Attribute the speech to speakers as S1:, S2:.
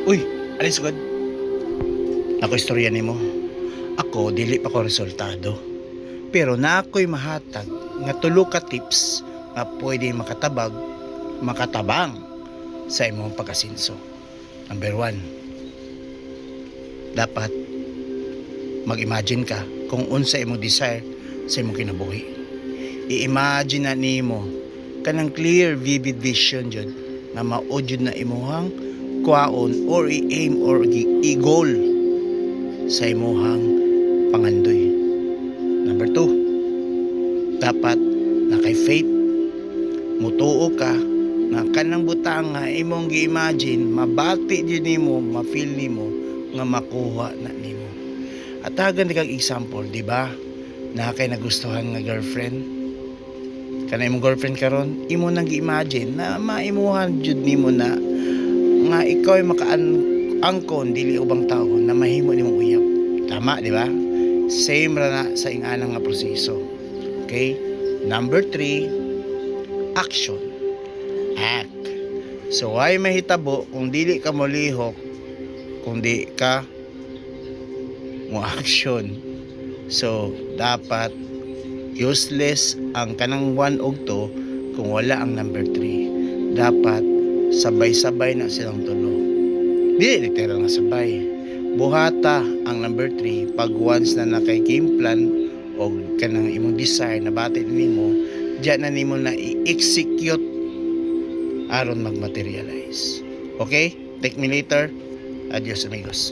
S1: Uy, alis god. Ako istorya nimo. Ako dili pa ko resultado. Pero na ako'y mahatag nga tulo ka tips nga pwede makatabang sa imong pagkasinso. Number 1, dapat mag-imagine ka kung unsa imong desire sa imong kinabuhi. I-imagine na nimo kanang clear vivid vision jud nga mao jud na imuhang kuhaon or i-aim or i-goal sa imuhang pangandoy. Number 2, dapat na kay faith, mutuo ka na kanang butang nga imong gi-imagine mabati jud nimo, ma-feel nimo nga makuha na nimo. At hagan kag example, di ba? Na kay nagustuhan nga girlfriend. Kana imong girlfriend karon, imo nang gi-imagine na maimuhan jud nimo na nga ikaw ay makaangkon dili ubang tao na mahimo nimong uyab. Tama, di ba? Same ra na sa inganang nga proseso. Okay? Number 3, action. Act. So ay mahitabo kung dili ka molihok, kung di ka mo action. So dapat useless ang kanang 1 ug 2 kung wala ang number 3. Dapat sabay-sabay na silang tulo. Dili literal nga sabay. Buhata ang number 3 pag once na nakay game plan o kanang imong desire na bati nimo, diyan na nimo na i-execute aron magmaterialize. Okay? Take me later. Adios amigos.